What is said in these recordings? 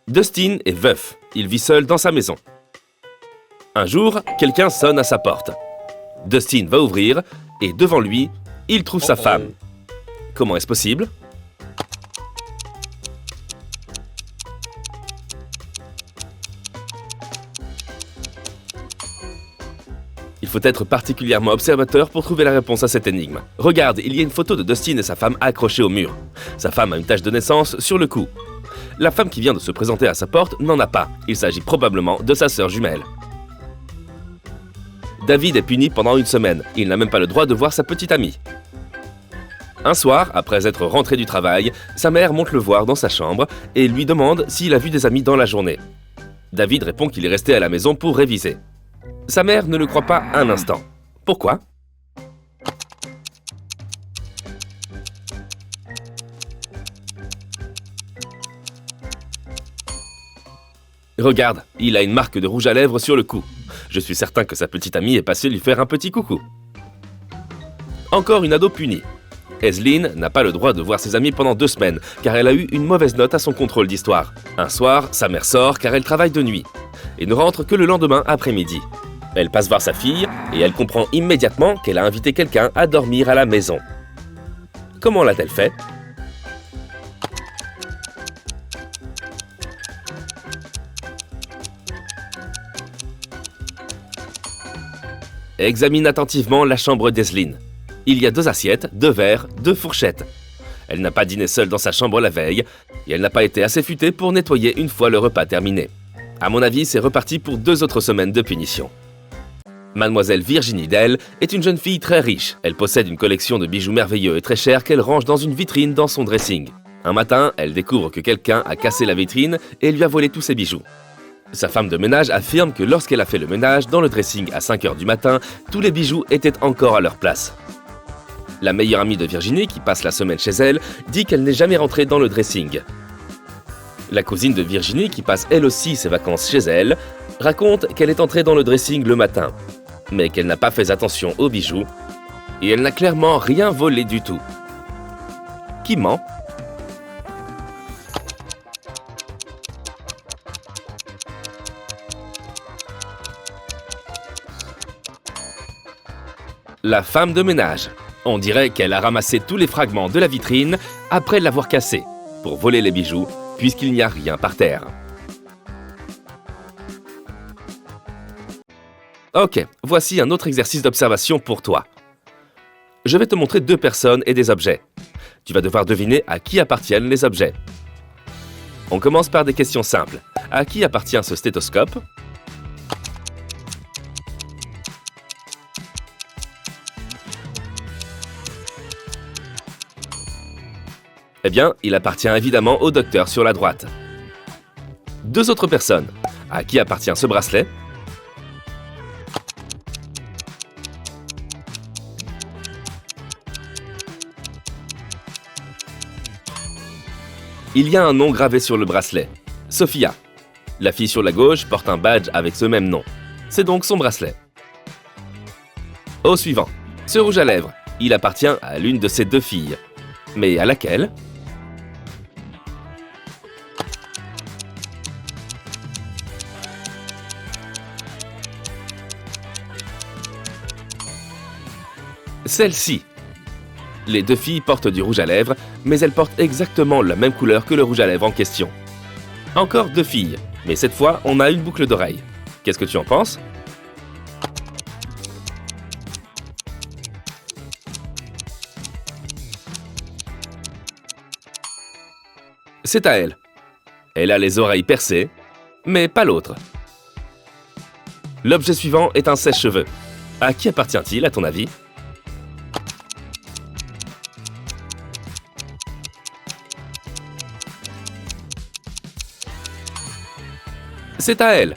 Dustin est veuf, il vit seul dans sa maison. Un jour, quelqu'un sonne à sa porte. Dustin va ouvrir et devant lui, il trouve sa femme. Comment est-ce possible ? Il faut être particulièrement observateur pour trouver la réponse à cette énigme. Regarde, il y a une photo de Dustin et sa femme accrochée au mur. Sa femme a une tache de naissance sur le cou. La femme qui vient de se présenter à sa porte n'en a pas. Il s'agit probablement de sa sœur jumelle. David est puni pendant une semaine. Il n'a même pas le droit de voir sa petite amie. Un soir, après être rentré du travail, sa mère monte le voir dans sa chambre et lui demande s'il a vu des amis dans la journée. David répond qu'il est resté à la maison pour réviser. Sa mère ne le croit pas un instant. Pourquoi ? Regarde, il a une marque de rouge à lèvres sur le cou. Je suis certain que sa petite amie est passée lui faire un petit coucou. Encore une ado punie. Aislinn n'a pas le droit de voir ses amis pendant 2 semaines, car elle a eu une mauvaise note à son contrôle d'histoire. Un soir, sa mère sort car elle travaille de nuit, et ne rentre que le lendemain après-midi. Elle passe voir sa fille, et elle comprend immédiatement qu'elle a invité quelqu'un à dormir à la maison. Comment l'a-t-elle fait ? Examine attentivement la chambre d'Aislinn. Il y a 2 assiettes, 2 verres, 2 fourchettes. Elle n'a pas dîné seule dans sa chambre la veille, et elle n'a pas été assez futée pour nettoyer une fois le repas terminé. À mon avis, c'est reparti pour 2 autres semaines de punition. Mademoiselle Virginie Dell est une jeune fille très riche. Elle possède une collection de bijoux merveilleux et très chers qu'elle range dans une vitrine dans son dressing. Un matin, elle découvre que quelqu'un a cassé la vitrine et lui a volé tous ses bijoux. Sa femme de ménage affirme que lorsqu'elle a fait le ménage dans le dressing à 5 h du matin, tous les bijoux étaient encore à leur place. La meilleure amie de Virginie, qui passe la semaine chez elle, dit qu'elle n'est jamais rentrée dans le dressing. La cousine de Virginie, qui passe elle aussi ses vacances chez elle, raconte qu'elle est entrée dans le dressing le matin, mais qu'elle n'a pas fait attention aux bijoux, et elle n'a clairement rien volé du tout. Qui ment ? La femme de ménage. On dirait qu'elle a ramassé tous les fragments de la vitrine après l'avoir cassée, pour voler les bijoux, puisqu'il n'y a rien par terre. Ok, voici un autre exercice d'observation pour toi. Je vais te montrer 2 personnes et des objets. Tu vas devoir deviner à qui appartiennent les objets. On commence par des questions simples. À qui appartient ce stéthoscope ? Eh bien, il appartient évidemment au docteur sur la droite. 2 autres personnes. À qui appartient ce bracelet ? Il y a un nom gravé sur le bracelet. Sophia. La fille sur la gauche porte un badge avec ce même nom. C'est donc son bracelet. Au suivant. Ce rouge à lèvres. Il appartient à l'une de ces 2 filles. Mais à laquelle ? Celle-ci. Les 2 filles portent du rouge à lèvres, mais elles portent exactement la même couleur que le rouge à lèvres en question. Encore 2 filles, mais cette fois, on a une boucle d'oreille. Qu'est-ce que tu en penses ? C'est à elle. Elle a les oreilles percées, mais pas l'autre. L'objet suivant est un sèche-cheveux. À qui appartient-il, à ton avis ? C'est à elle.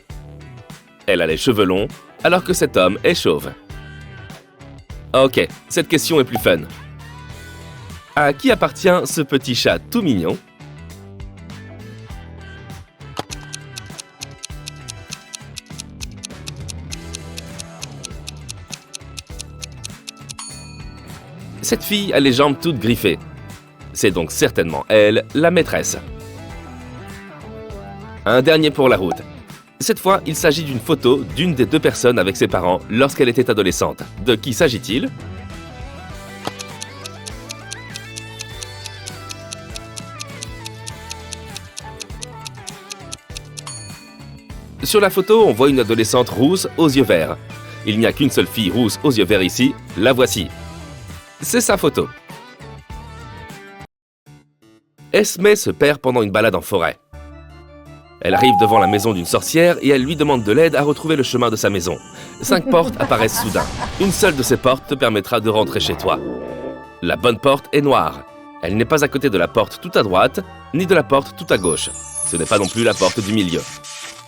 Elle a les cheveux longs, alors que cet homme est chauve. Ok, cette question est plus fun. À qui appartient ce petit chat tout mignon ? Cette fille a les jambes toutes griffées. C'est donc certainement elle, la maîtresse. Un dernier pour la route. Cette fois, il s'agit d'une photo d'une des deux personnes avec ses parents lorsqu'elle était adolescente. De qui s'agit-il ? Sur la photo, on voit une adolescente rousse aux yeux verts. Il n'y a qu'une seule fille rousse aux yeux verts ici, la voici. C'est sa photo. Esme se perd pendant une balade en forêt. Elle arrive devant la maison d'une sorcière et elle lui demande de l'aide à retrouver le chemin de sa maison. 5 portes apparaissent soudain. Une seule de ces portes te permettra de rentrer chez toi. La bonne porte est noire. Elle n'est pas à côté de la porte tout à droite, ni de la porte tout à gauche. Ce n'est pas non plus la porte du milieu.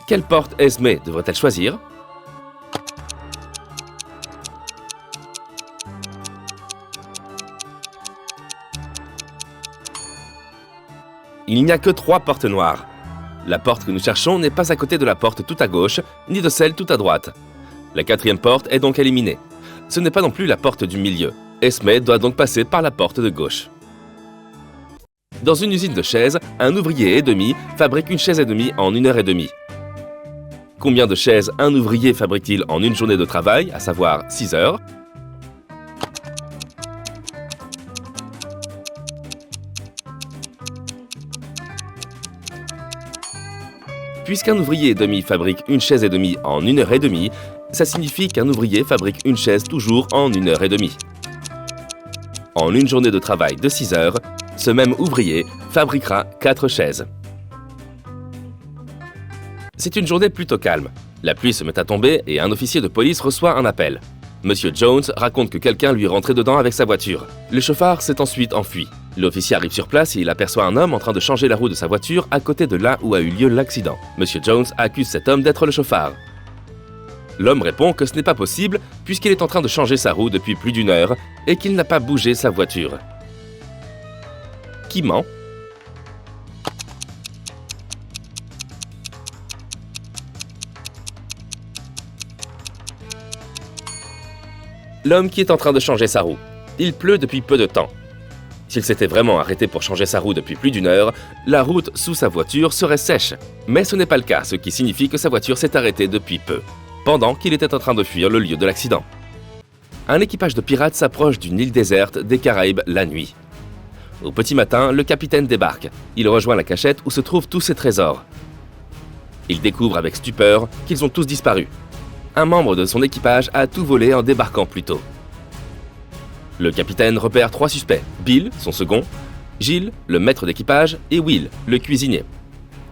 Quelle porte Esme devrait-elle choisir ? Il n'y a que 3 portes noires. La porte que nous cherchons n'est pas à côté de la porte tout à gauche, ni de celle tout à droite. La 4e porte est donc éliminée. Ce n'est pas non plus la porte du milieu. Esme doit donc passer par la porte de gauche. Dans une usine de chaises, un ouvrier et demi fabrique une chaise et demie en 1h30. Combien de chaises un ouvrier fabrique-t-il en une journée de travail, à savoir 6 heures ? Puisqu'un ouvrier et demi fabrique une chaise et demie en 1h30, ça signifie qu'un ouvrier fabrique une chaise toujours en 1h30. En une journée de travail de 6 heures, ce même ouvrier fabriquera 4 chaises. C'est une journée plutôt calme. La pluie se met à tomber et un officier de police reçoit un appel. Monsieur Jones raconte que quelqu'un lui est rentré dedans avec sa voiture. Le chauffard s'est ensuite enfui. L'officier arrive sur place et il aperçoit un homme en train de changer la roue de sa voiture à côté de là où a eu lieu l'accident. Monsieur Jones accuse cet homme d'être le chauffard. L'homme répond que ce n'est pas possible puisqu'il est en train de changer sa roue depuis plus d'1 heure et qu'il n'a pas bougé sa voiture. Qui ment ? L'homme qui est en train de changer sa roue. Il pleut depuis peu de temps. S'il s'était vraiment arrêté pour changer sa roue depuis plus d'1 heure, la route sous sa voiture serait sèche. Mais ce n'est pas le cas, ce qui signifie que sa voiture s'est arrêtée depuis peu, pendant qu'il était en train de fuir le lieu de l'accident. Un équipage de pirates s'approche d'une île déserte des Caraïbes la nuit. Au petit matin, le capitaine débarque. Il rejoint la cachette où se trouvent tous ses trésors. Il découvre avec stupeur qu'ils ont tous disparu. Un membre de son équipage a tout volé en débarquant plus tôt. Le capitaine repère 3 suspects, Bill, son second, Gilles, le maître d'équipage, et Will, le cuisinier.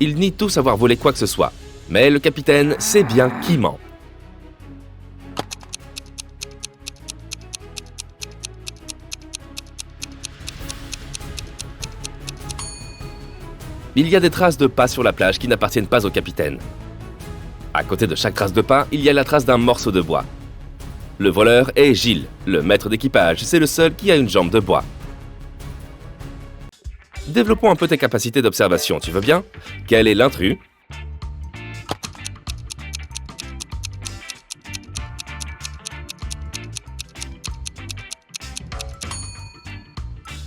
Ils nient tous avoir volé quoi que ce soit, mais le capitaine sait bien qui ment. Il y a des traces de pas sur la plage qui n'appartiennent pas au capitaine. À côté de chaque trace de pas, il y a la trace d'un morceau de bois. Le voleur est Gilles, le maître d'équipage, c'est le seul qui a une jambe de bois. Développons un peu tes capacités d'observation, tu veux bien ? Quel est l'intrus ?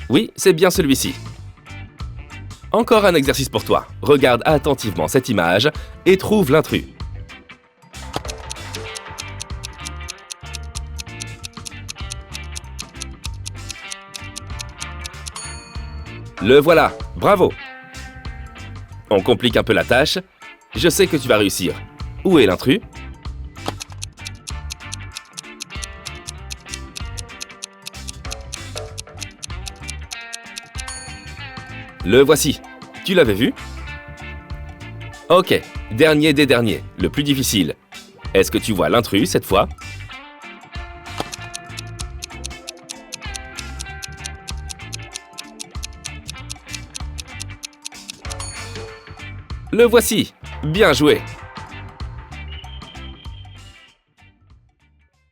Oui, c'est bien celui-ci. Encore un exercice pour toi. Regarde attentivement cette image et trouve l'intrus. Le voilà, bravo! On complique un peu la tâche. Je sais que tu vas réussir. Où est l'intrus? Le voici. Tu l'avais vu? Ok, dernier des derniers, le plus difficile. Est-ce que tu vois l'intrus cette fois? Le voici. Bien joué.